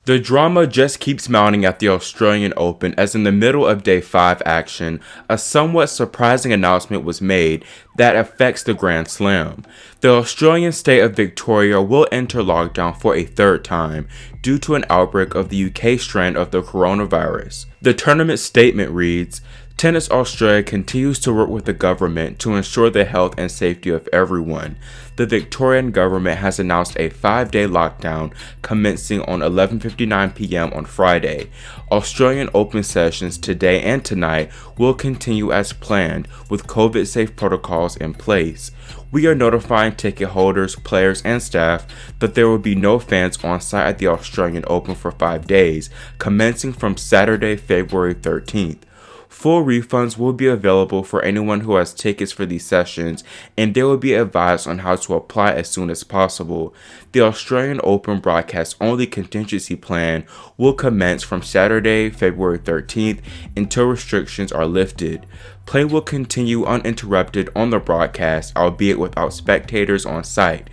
The drama just keeps mounting at the Australian Open as in the middle of Day 5 action, a somewhat surprising announcement was made that affects the Grand Slam. The Australian state of Victoria will enter lockdown for a third time due to an outbreak of the UK strand of the coronavirus. The tournament statement reads, Tennis Australia continues to work with the government to ensure the health and safety of everyone. The Victorian government has announced a 5-day lockdown commencing on 11:59 p.m. on Friday. Australian Open sessions today and tonight will continue as planned with COVID-safe protocols in place. We are notifying ticket holders, players, and staff that there will be no fans on site at the Australian Open for 5 days, commencing from Saturday, February 13th. Full refunds will be available for anyone who has tickets for these sessions, and they will be advised on how to apply as soon as possible. The Australian Open broadcast-only contingency plan will commence from Saturday, February 13th until restrictions are lifted. Play will continue uninterrupted on the broadcast, albeit without spectators on site.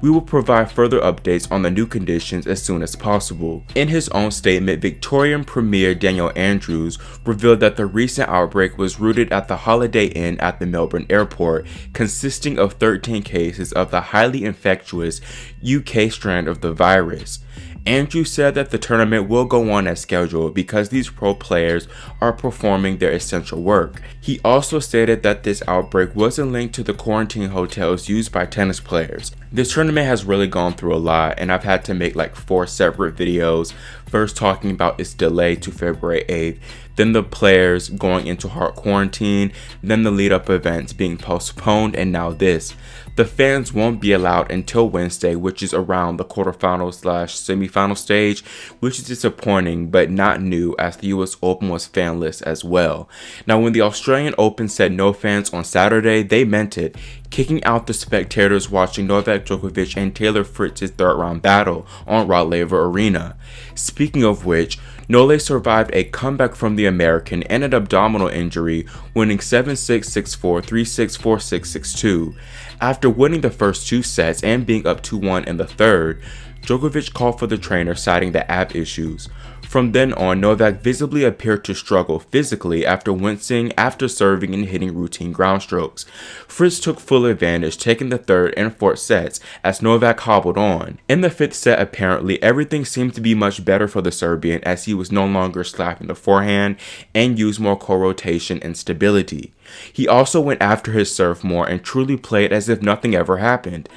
We will provide further updates on the new conditions as soon as possible. In his own statement, Victorian Premier Daniel Andrews revealed that the recent outbreak was rooted at the Holiday Inn at the Melbourne airport, consisting of 13 cases of the highly infectious UK strand of the virus. Andrews said that the tournament will go on as scheduled because these pro players are performing their essential work. He also stated that this outbreak wasn't linked to the quarantine hotels used by tennis players. This tournament has really gone through a lot, and I've had to make like 4 separate videos, first talking about its delay to February 8th, then the players going into hard quarantine, then the lead-up events being postponed, and now this. The fans won't be allowed until Wednesday, which is around the quarterfinal/semifinal stage, which is disappointing but not new as the US Open was fanless as well. Now, when the Australian Open said no fans on Saturday, they meant it, kicking out the spectators watching Novak Djokovic and Taylor Fritz's third-round battle on Rod Laver Arena. Speaking of which, Nole survived a comeback from the American and an abdominal injury, winning 7-6, 6-4, 3-6, 4-6, 6-2. After winning the first 2 sets and being up 2-1 in the third, Djokovic called for the trainer, citing the ab issues. From then on, Novak visibly appeared to struggle physically after wincing after serving and hitting routine ground strokes. Fritz took full advantage, taking the third and fourth sets as Novak hobbled on. In the fifth set, apparently, everything seemed to be much better for the Serbian as he was no longer slapping the forehand and used more co-rotation and stability. He also went after his serve more and truly played as if nothing ever happened.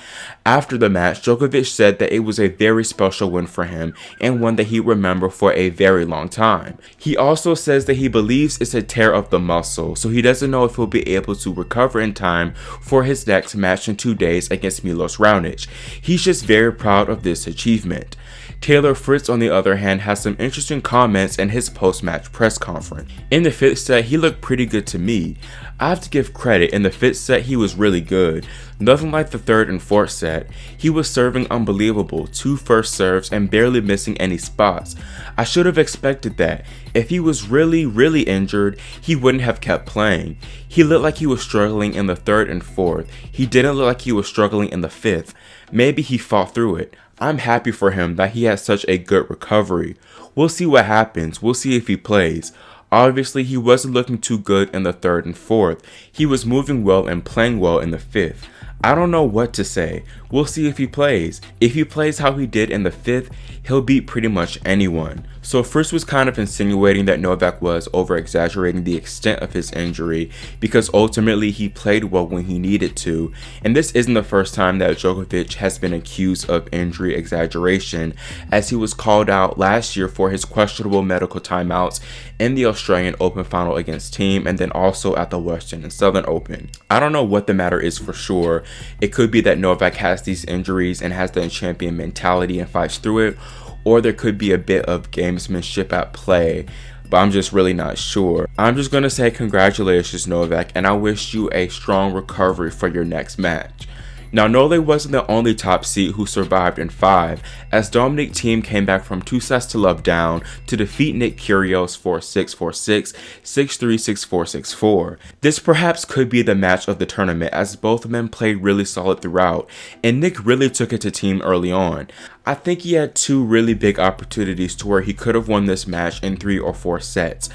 After the match, Djokovic said that it was a very special win for him and one that he'd remember for a very long time. He also says that he believes it's a tear of the muscle, so he doesn't know if he'll be able to recover in time for his next match in 2 days against Milos Raonic. He's just very proud of this achievement. Taylor Fritz, on the other hand, has some interesting comments in his post-match press conference. In the fifth set, he looked pretty good to me. I have to give credit, in the fifth set he was really good. Nothing like the third and fourth set. He was serving unbelievable, 2 first serves and barely missing any spots. I should have expected that. If he was really injured, he wouldn't have kept playing. He looked like he was struggling in the third and fourth. He didn't look like he was struggling in the fifth. Maybe he fought through it. I'm happy for him that he had such a good recovery. We'll see what happens. We'll see if he plays. Obviously, he wasn't looking too good in the third and fourth. He was moving well and playing well in the fifth. I don't know what to say. We'll see if he plays. If he plays how he did in the fifth, he'll beat pretty much anyone. So Fritz was kind of insinuating that Novak was over-exaggerating the extent of his injury because ultimately he played well when he needed to, and this isn't the first time that Djokovic has been accused of injury exaggeration, as he was called out last year for his questionable medical timeouts in the Australian Open final against Thiem and then also at the Western and Southern Open. I don't know what the matter is for sure. It could be that Novak has these injuries and has the champion mentality and fights through it, or there could be a bit of gamesmanship at play, but I'm just really not sure. I'm just going to say congratulations, Novak, and I wish you a strong recovery for your next match. Now, Nole wasn't the only top seed who survived in 5, as Dominic Thiem came back from 2 sets to love down to defeat Nick Kyrgios 4-6, 4-6, 6-3, 6-4, 6-4. This perhaps could be the match of the tournament, as both men played really solid throughout, and Nick really took it to Thiem early on. I think he had 2 really big opportunities to where he could have won this match in 3 or 4 sets.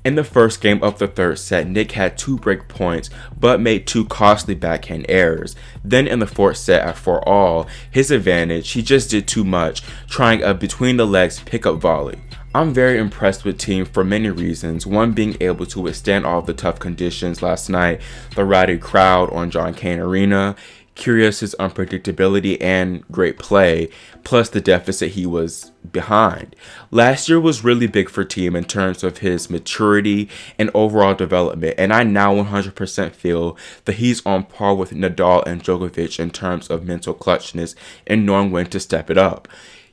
In the first game of the third set, Nick had 2 break points, but made 2 costly backhand errors. Then in the fourth set at 4-all, his advantage, he just did too much, trying a between the legs pickup volley. I'm very impressed with Thiem for many reasons, one being able to withstand all the tough conditions last night, the rowdy crowd on John Cain Arena, Kyrgios' unpredictability and great play, plus the deficit he was behind. Last year was really big for Thiem in terms of his maturity and overall development, and I now 100% feel that he's on par with Nadal and Djokovic in terms of mental clutchness and knowing when to step it up.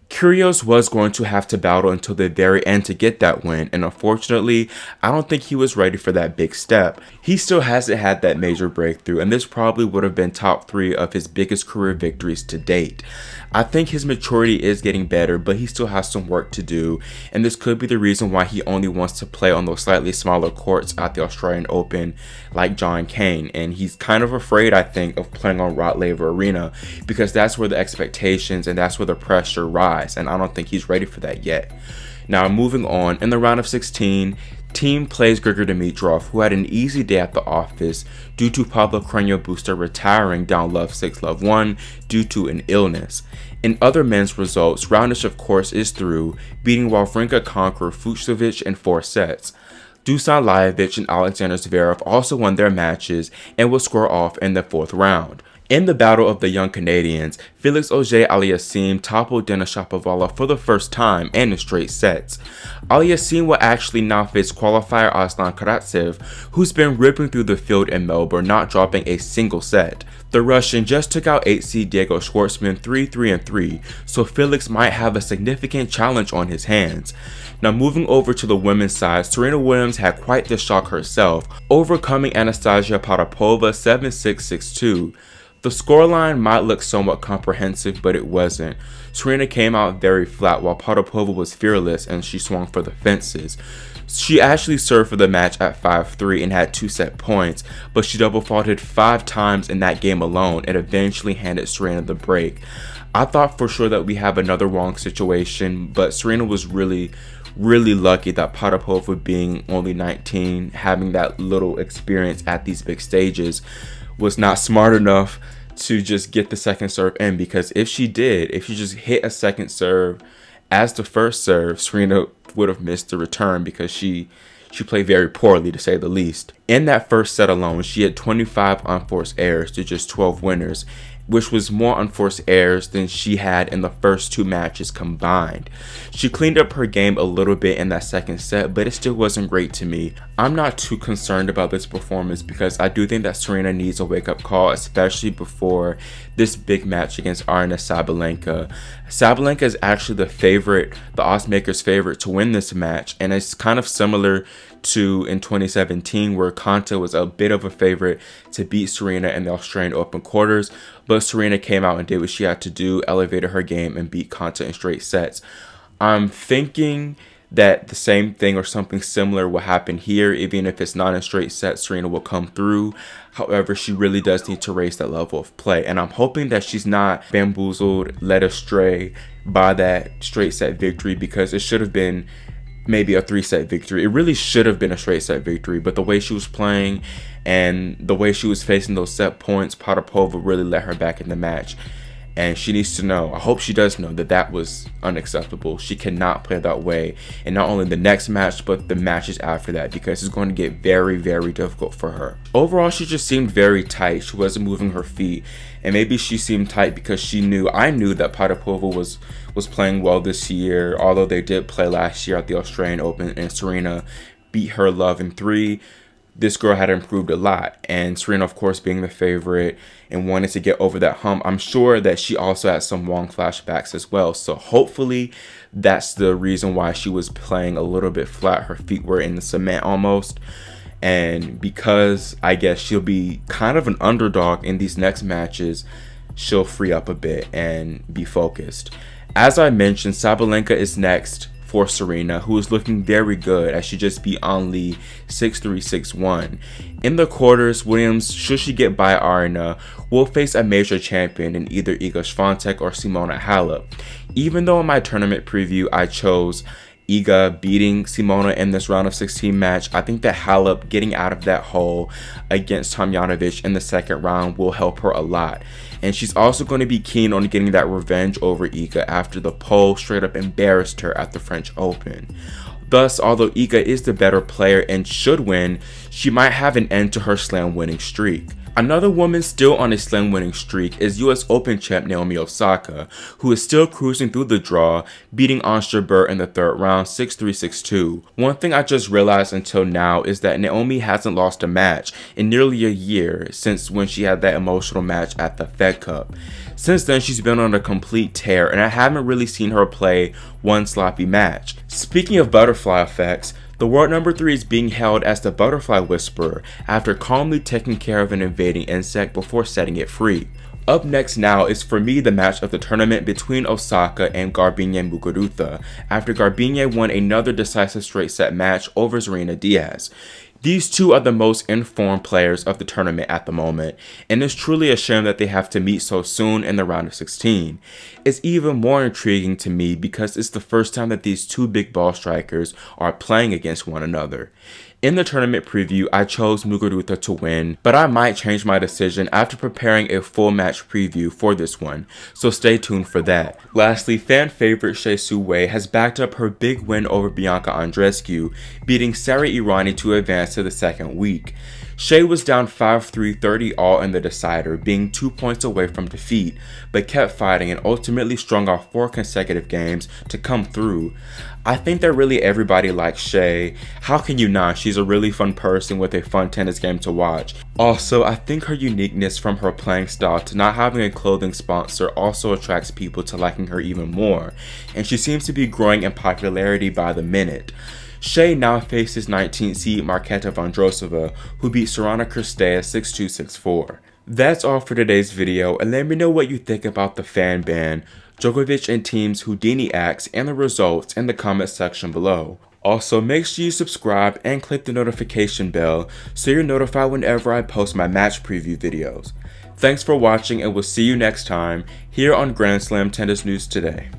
Kyrgios was going to have to battle until the very end to get that win, and unfortunately, I don't think he was ready for that big step. He still hasn't had that major breakthrough, and this probably would have been top 3 of his biggest career victories to date. I think his maturity is getting better, but he still has some work to do, and this could be the reason why he only wants to play on those slightly smaller courts at the Australian Open like John Cain, and he's kind of afraid, I think, of playing on Rod Laver Arena because that's where the expectations and that's where the pressure rise, and I don't think he's ready for that yet. Now, moving on, in the round of 16, Thiem plays Grigor Dimitrov, who had an easy day at the office due to Pablo Carreño Busta retiring down love 6, love 1 due to an illness. In other men's results, Raonic of course is through, beating Wawrinka conqueror Fucsovic in 4 sets. Dusan Lajovic and Alexander Zverev also won their matches and will score off in the 4th round. In the battle of the young Canadians, Felix Auger-Aliassime toppled Denis Shapovalov for the first time and in straight sets. Aliassime will actually now face qualifier Aslan Karatsev, who's been ripping through the field in Melbourne, not dropping a single set. The Russian just took out 8 seed Diego Schwartzman 3-3-3, so Felix might have a significant challenge on his hands. Now, moving over to the women's side, Serena Williams had quite the shock herself, overcoming Anastasia Potapova 7-6, 6-2. The scoreline might look somewhat comprehensive, but it wasn't. Serena came out very flat while Potapova was fearless and she swung for the fences. She actually served for the match at 5-3 and had 2 set points, but she double faulted 5 times in that game alone and eventually handed Serena the break. I thought for sure that we have another wrong situation, but Serena was really lucky that Potapova, being only 19, having that little experience at these big stages, was not smart enough to just get the second serve in, because if she just hit a second serve as the first serve, Serena would have missed the return because she played very poorly, to say the least. In that first set alone, she had 25 unforced errors to just 12 winners, which was more unforced errors than she had in the first 2 matches combined. She cleaned up her game a little bit in that second set, but it still wasn't great to me. I'm not too concerned about this performance because I do think that Serena needs a wake-up call, especially before this big match against Aryna Sabalenka. Sabalenka is actually the oddsmaker's favorite to win this match, and it's kind of similar to in 2017 where Konta was a bit of a favorite to beat Serena in the Australian Open quarters, but Serena came out and did what she had to do, elevated her game, and beat Konta in straight sets. I'm thinking that the same thing or something similar will happen here. Even if it's not in straight sets, Serena will come through. However, she really does need to raise that level of play, and I'm hoping that she's not bamboozled, led astray by that straight set victory, because it should have been maybe a 3-set victory. It really should have been a straight set victory, but the way she was playing and the way she was facing those set points, Potapova really let her back in the match. And she needs to know, I hope she does know, that that was unacceptable. She cannot play that way. And not only the next match, but the matches after that, because it's going to get very, very difficult for her. Overall, she just seemed very tight. She wasn't moving her feet. And maybe she seemed tight because I knew that Potapova was playing well this year, although they did play last year at the Australian Open and Serena beat her love in 3. This girl had improved a lot, and Serena, of course, being the favorite and wanted to get over that hump, I'm sure that she also had some Wong flashbacks as well. So hopefully that's the reason why she was playing a little bit flat. Her feet were in the cement almost. And because I guess she'll be kind of an underdog in these next matches, she'll free up a bit and be focused. As I mentioned, Sabalenka is next for Serena, who is looking very good as she just beat Only 6-3, 6-1. In the quarters, Williams, should she get by Arena, will face a major champion in either Iga Swiatek or Simona Halep. Even though in my tournament preview I chose Iga beating Simona in this round of 16 match, I think that Halep getting out of that hole against Tomljanovic in the second round will help her a lot. And she's also going to be keen on getting that revenge over Iga after the Pole straight up embarrassed her at the French Open. Thus, although Iga is the better player and should win, she might have an end to her slam winning streak. Another woman still on a slam winning streak is US Open champ Naomi Osaka, who is still cruising through the draw, beating Ons Jabeur in the third round 6-3, 6-2. One thing I just realized until now is that Naomi hasn't lost a match in nearly a year since when she had that emotional match at the Fed Cup. Since then, she's been on a complete tear, and I haven't really seen her play one sloppy match. Speaking of butterfly effects, the world number 3 is being hailed as the Butterfly Whisperer after calmly taking care of an invading insect before setting it free. Up next now is for me the match of the tournament between Osaka and Garbine Muguruza after Garbine won another decisive straight set match over Serena Diaz. These two are the most informed players of the tournament at the moment, and it's truly a shame that they have to meet so soon in the round of 16. It's even more intriguing to me because it's the first time that these two big ball strikers are playing against one another. In the tournament preview, I chose Muguruza to win, but I might change my decision after preparing a full match preview for this one, so stay tuned for that. Lastly, fan favorite Shea Su Wei has backed up her big win over Bianca Andreescu, beating Sara Irani to advance to the second week. Shea was down 5-3, 30 all in the decider, being 2 points away from defeat, but kept fighting and ultimately strung off 4 consecutive games to come through. I think that really everybody likes Shea. How can you not? She's a really fun person with a fun tennis game to watch. Also, I think her uniqueness from her playing style to not having a clothing sponsor also attracts people to liking her even more, and she seems to be growing in popularity by the minute. Shea now faces 19th seed Marketa Vondrousova, who beat Sorana Cirstea 6-2, 6-4. That's all for today's video, and let me know what you think about the fan ban, Djokovic and teams Houdini acts, and the results in the comment section below. Also, make sure you subscribe and click the notification bell so you're notified whenever I post my match preview videos. Thanks for watching, and we'll see you next time here on Grand Slam Tennis News Today.